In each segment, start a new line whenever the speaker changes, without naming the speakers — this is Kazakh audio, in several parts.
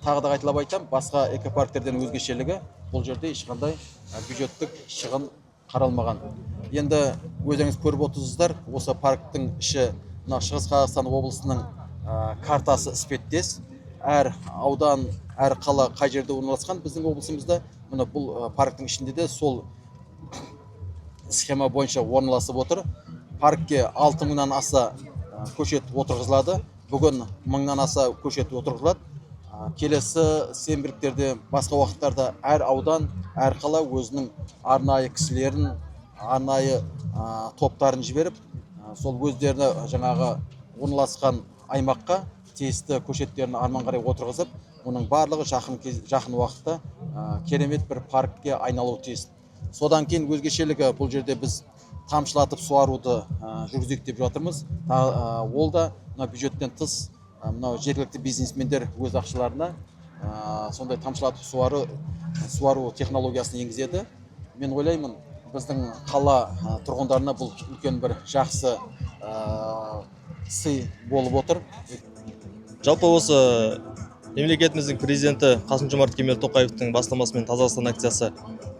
тағы да қайталап айтамын, басқа экопарктерден өзгешелігі бұл жерде ешқандай бюджеттік шығын қаралмаған. Енді өзіңіз көріп отырсыздар, осы парктың іші Шығыс Қазақстан облысының картасы іспеттес. Әр аудан, әр қала қай жерде орналасқан біздің облысымызда, мына бұл парктың ішінде де сол схема бойынша орналасып отыр. Паркке 6000-нан аса көшет отырғызылады. Бүгін 1000-нан аса көшет отырғызылады. Келесі сенбіліктерде, басқа уақыттарда әр аудан, әр қала өзінің арнайы кісілерін, арнайы топтарын жіберіп, сол өздеріне жаңағы орналасқан аймаққа тиісті көшеттерін арман қарай отырғызып, оның барлығы жақын уақытта керемет бір паркке айналуы тиіс. Содан кейін өзгешелігі бұл жерде біз тамшылатып суаруды жүргізейік деп жатырмыз. Ол да бюджеттен тыс жергілікті бизнесмендер өз ақшаларына сондай тамшылатып суару технологиясын енгізеді. Мен ойлаймын, біздің қала тұрғындарына бұл үлкен бір жақсы сый болып отыр.
Жалпы осы мемлекетіміздің президенті Қасым-Жомарт Кемел Тоқаевтың бастамасымен Таза Қазақстан акциясы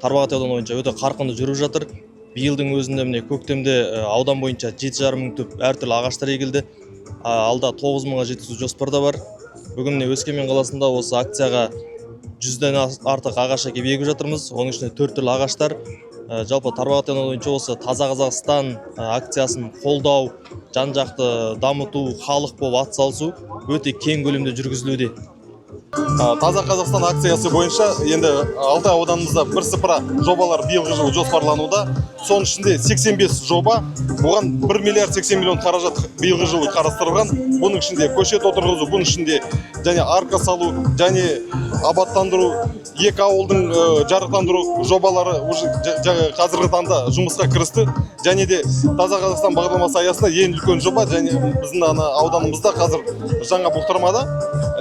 Тарбағатай ауданы бойынша өте қарқынды жүріп жатыр. Биылдың өзінде міне көктемде аудан бойынша 7,5 мың түп әртүрлі ағаштар егілді. Алда 9000-ға жеткізу жоспарда бар. Бүгін міне Өскемен қаласында осы акцияға 100-ден артық ағаш әкеп егіп жатырмыз. Оның ішінде 4 түрлі ағаштар. Жалпы Тарбағатай ауданы бойынша осы Таза Қазақстан акциясын қолдау, жан-жақты дамыту, халық болып атсалысу өте кең көлемде жүргізілуде.
Таза Қазақстан акциясы бойынша енді Алтай ауданымызда бірсыпыра жобалар биылғы жылы жоспарлануда. Соның ішінде 85 жоба, бұған 1 миллиард 80 миллион қаражат биылғы жылы қарастырылған. Бұның ішінде көшет отырғызу, бұның ішінде және арка салу, және абаттандыру, екі ауылдың жарықтандыру жобалары қазіргі таңда жұмысқа кірісті. Және де Таза Қазақстан бағдарламасы аясында ең үлкен жоба, және біздің ауданымызда қазір жаңа бұқтырмада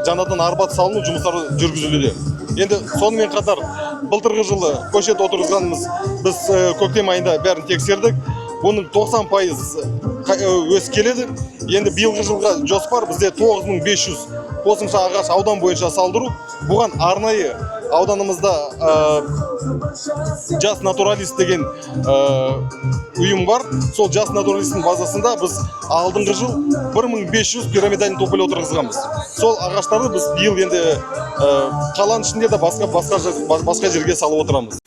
жаңадан арбат салыну жұмыстары жүргізілуде. Енді сонымен қатар былтырғы жылы көшет отырғызғанымыз біз көктем айында бәрін тексердік. Оның 90% өсіп келеді. Енді биылғы жылға жоспар бізде 9500 қосымша ағаш аудан бойынша салдыру. Бұған арнайы ауданымызда Жас Натуралист деген ұйым бар. Сол Жас Натуралисттің базасында біз алдыңғы жыл 1500 пирамидальный тополь отырғызғанбыз. Сол ағаштарды біз биыл енді қаланың ішінде де басқа жерге салып отырамыз.